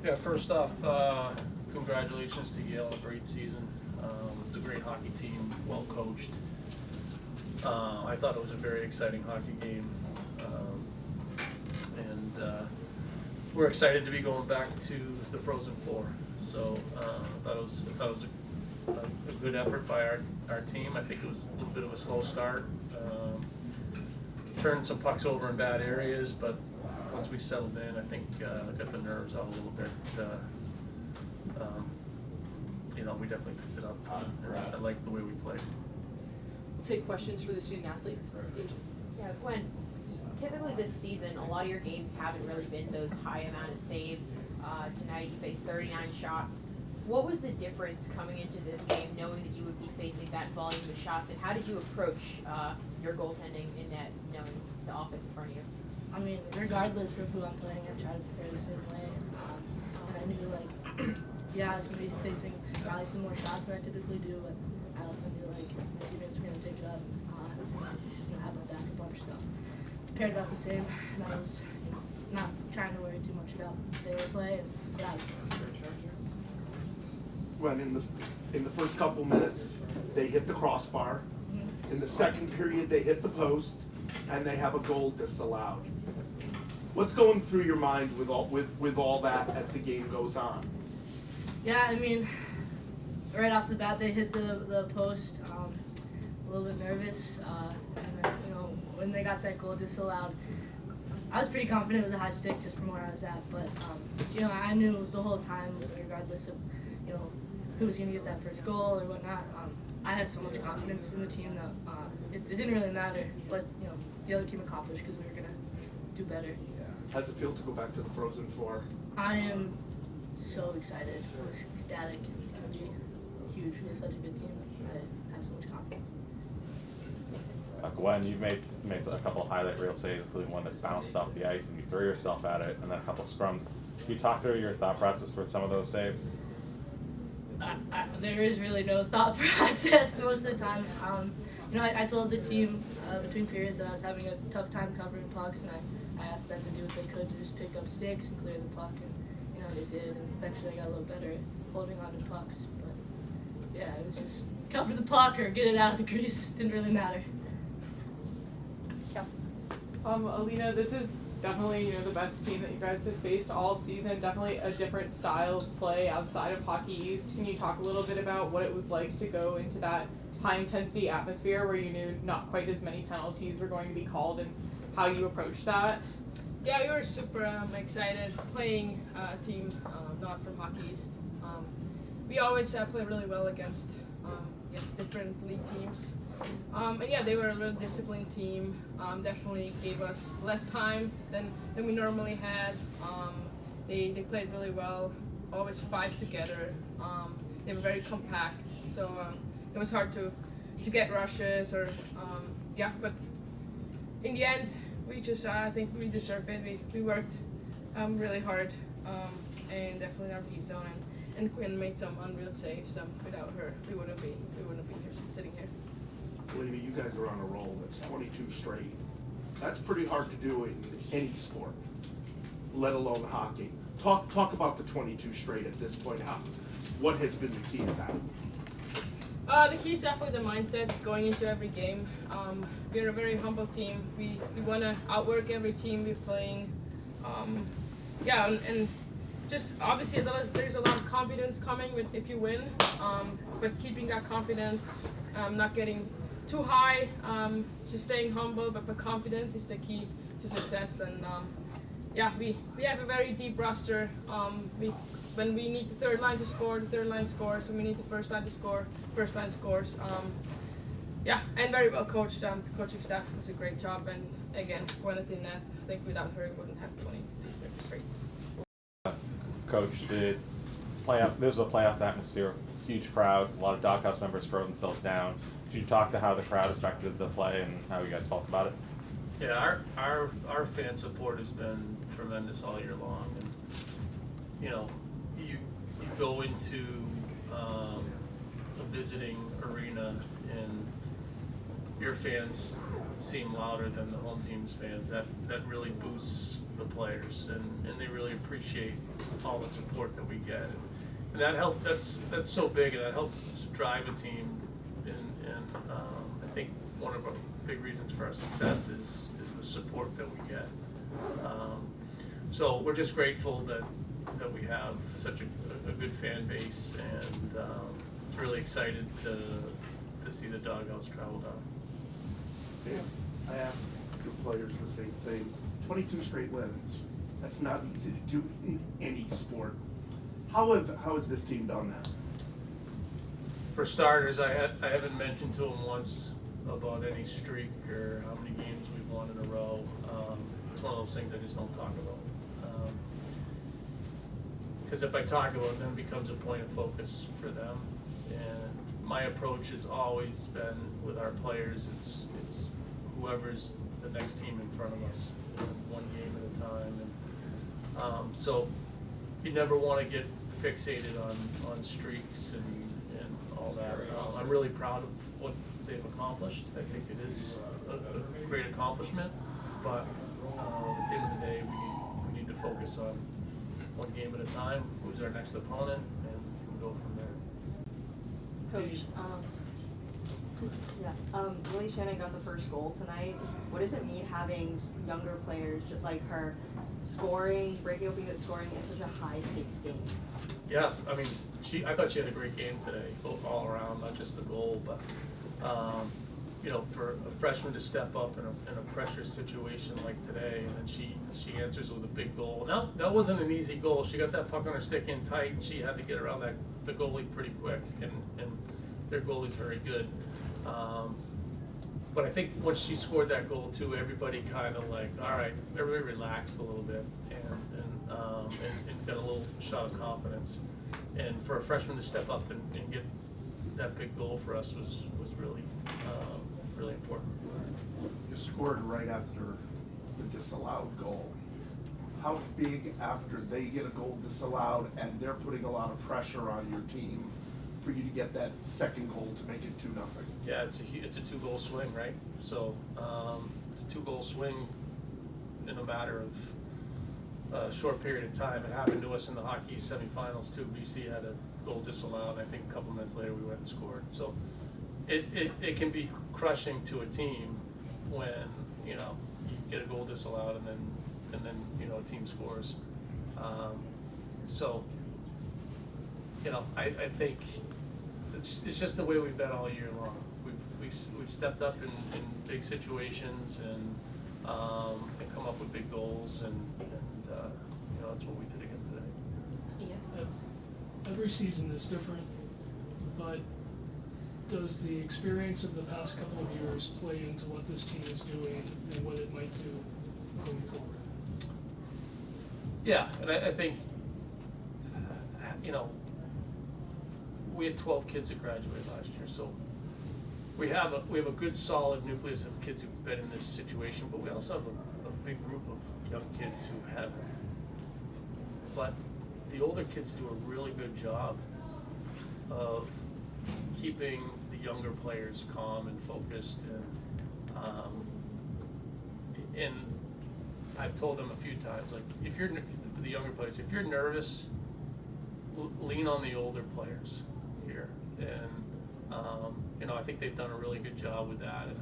Yeah, first off, congratulations to Yale, a great season. It's a great hockey team, well coached. I thought it was a very exciting hockey game. We're excited to be going back to the Frozen Four. So I thought it was a good effort by our team. I think it was a little bit of a slow start. Turned some pucks over in bad areas, but once we settled in, I think got the nerves out a little bit. We definitely picked it up. I like the way we played. We'll take questions for the student athletes. Yeah, Gwen, typically this season, a lot of your games haven't really been those high amount of saves. Tonight you faced 39 shots. What was the difference coming into this game, knowing that you would be facing that volume of shots, and how did you approach your goaltending in net, knowing the offense in front of you? I mean, regardless of who I'm playing, I try to play the same way. I knew, I was going to be facing probably some more shots than I typically do, but I also knew, my teammates were going to pick it up and have my back a bunch. So cared about the same, and I was not trying to worry too much about their play. And When in the first couple minutes, they hit the crossbar. In the second period, they hit the post, and they have a goal disallowed. What's going through your mind with all that as the game goes on? Yeah, I mean, right off the bat, they hit the post. A little bit nervous, and then when they got that goal disallowed, I was pretty confident it was a high stick just from where I was at. But I knew the whole time, regardless of who was going to get that first goal or whatnot. I had so much confidence in the team that it didn't really matter what the other team accomplished because we were going to do better. How's it feel to go back to the Frozen Four? I am so excited. I'm ecstatic. It's going to be huge. We have such a good team. I have so much confidence. Gwen, you've made a couple of highlight reel saves, including one that bounced off the ice and you threw yourself at it, and then a couple scrums. Can you talk through your thought process with some of those saves? There is really no thought process most of the time. I told the team between periods that I was having a tough time covering pucks, and I asked them to do what they could to just pick up sticks and clear the puck, and they did, and eventually I got a little better at holding on to pucks. But yeah, it was just cover the puck or get it out of the crease. Didn't really matter. Alina, this is definitely the best team that you guys have faced all season. Definitely a different style of play outside of Hockey East. Can you talk a little bit about what it was like to go into that high intensity atmosphere where you knew not quite as many penalties were going to be called, and how you approached that? Yeah, we were super excited playing a team not from Hockey East. We always play really well against different league teams. They were a really disciplined team. Definitely gave us less time than we normally had. They played really well, always five together. They were very compact, so it was hard to get rushes but in the end, we just I think we deserved it. We worked really hard and definitely in our P zone, and Quinn made some unreal saves. Without her, we wouldn't be here sitting here. Believe me, you guys are on a roll. It's 22 straight. That's pretty hard to do in any sport, let alone hockey. Talk about the 22 straight at this point. What has been the key to that? The key is definitely the mindset going into every game. We're a very humble team. We want to outwork every team we're playing. And just obviously there's a lot of confidence coming if you win, but keeping that confidence, not getting too high, just staying humble but confident is the key to success. And we have a very deep roster. When we need the third line to score, the third line scores. When we need the first line to score, first line scores. And very well coached. The coaching staff does a great job. And again, Gwyneth in net, I think without her, we wouldn't have 22 straight. Coach, this was a playoff atmosphere, huge crowd, a lot of doghouse members throw themselves down. Could you talk to how the crowd affected the play and how you guys felt about it? Yeah, our fan support has been tremendous all year long, and you go into a visiting arena and your fans seem louder than the home team's fans, that really boosts the players, and they really appreciate all the support that we get. And that that's so big, and that helps drive a team. And I think one of our big reasons for our success is the support that we get. So we're just grateful that we have such a good fan base, and really excited to see the doghouse travel down. Dave, I asked your players the same thing. 22 straight wins. That's not easy to do in any sport. How has this team done that? For starters, I haven't mentioned to them once about any streak or how many games we've won in a row. It's one of those things I just don't talk about. Because if I talk about it, then it becomes a point of focus for them. And my approach has always been with our players, it's whoever's the next team in front of us, one game at a time. And so you never want to get fixated on streaks and all that. I'm really proud of what they've accomplished. I think it is a great accomplishment, but at the end of the day, we need to focus on one game at a time, who's our next opponent, and go from there. Coach, Lily Shannon got the first goal tonight. What does it mean having younger players like her breaking open the scoring in such a high stakes game? Yeah, I mean, I thought she had a great game today, all around, not just the goal, but for a freshman to step up in a pressure situation like today, and then she answers with a big goal. Now that wasn't an easy goal. She got that puck on her stick in tight, and she had to get around the goalie pretty quick, and their goalie's very good. But I think once she scored that goal too, everybody kind of everybody relaxed a little bit and got a little shot of confidence. And for a freshman to step up and get that big goal for us was really important. You scored right after the disallowed goal. How big after they get a goal disallowed and they're putting a lot of pressure on your team for you to get that second goal to make it 2-0? Yeah, it's a 2-goal swing, right? So it's a 2-goal swing in a matter of a short period of time. It happened to us in the Hockey semifinals too. BC had a goal disallowed, and I think a couple minutes later we went and scored. So it can be crushing to a team when you get a goal disallowed and then a team scores. I think it's just the way we've been all year long. We've stepped up in big situations and come up with big goals, and that's what we did again today. Every season is different, but does the experience of the past couple of years play into what this team is doing and what it might do going forward? Yeah, and I think we had 12 kids that graduated last year, so we have a good solid nucleus of kids who've been in this situation, but we also have a big group of young kids who haven't. But the older kids do a really good job of keeping the younger players calm and focused, and I've told them a few times, like, if you're the younger players, if you're nervous, lean on the older players here, and I think they've done a really good job with that, and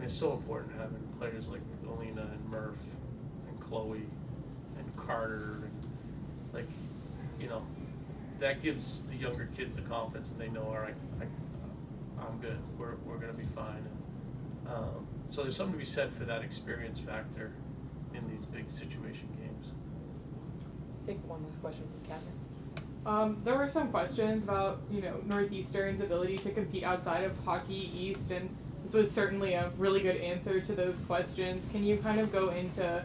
it's so important having players like Alina and Murph and Chloe and Carter, and that gives the younger kids the confidence, and they know, all right, I'm good, we're gonna be fine. And, so there's something to be said for that experience factor in these big situation games. Take one last question from Catherine. There were some questions about, Northeastern's ability to compete outside of Hockey East, and this was certainly a really good answer to those questions. Can you kind of go into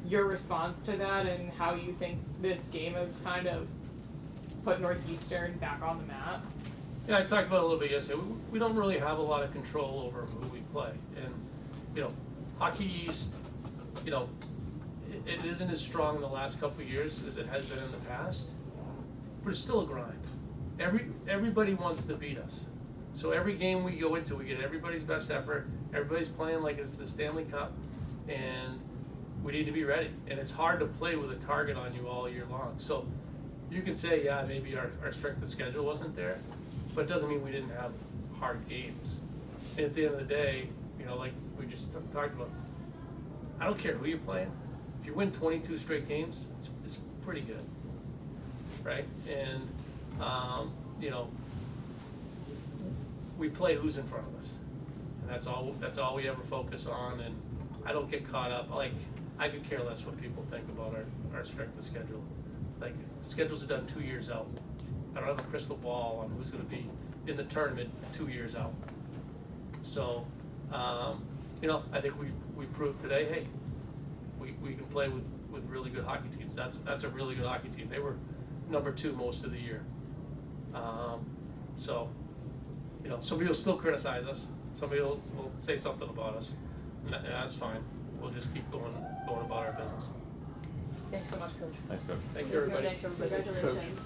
your response to that and how you think this game has kind of put Northeastern back on the map? Yeah, I talked about it a little bit yesterday. We don't really have a lot of control over who we play, and Hockey East, it isn't as strong in the last couple of years as it has been in the past, but it's still a grind. Everybody wants to beat us, So every game we go into, we get everybody's best effort, everybody's playing like it's the Stanley Cup, and we need to be ready. And it's hard to play with a target on you all year long. So you can say, yeah, maybe our strength of schedule wasn't there, but it doesn't mean we didn't have hard games. And at the end of the day, you know, like we just talked about, I don't care who you're playing. If you win 22 straight games, it's pretty good, right? And, you know, we play who's in front of us, and that's all we ever focus on. And I don't get caught up, like, I could care less what people think about our strength of schedule. Like, schedules are done 2 years out. I don't have a crystal ball on who's gonna be in the tournament 2 years out. So, you know, I think we proved today, hey, we can play with really good hockey teams. That's a really good hockey team. They were number 2 most of the year. So, you know, somebody will still criticize us. Somebody will say something about us, and that's fine. We'll just keep going about our business. Thanks so much, Coach. Thanks, Coach. Thank you, everybody. Thanks, everybody. Congratulations.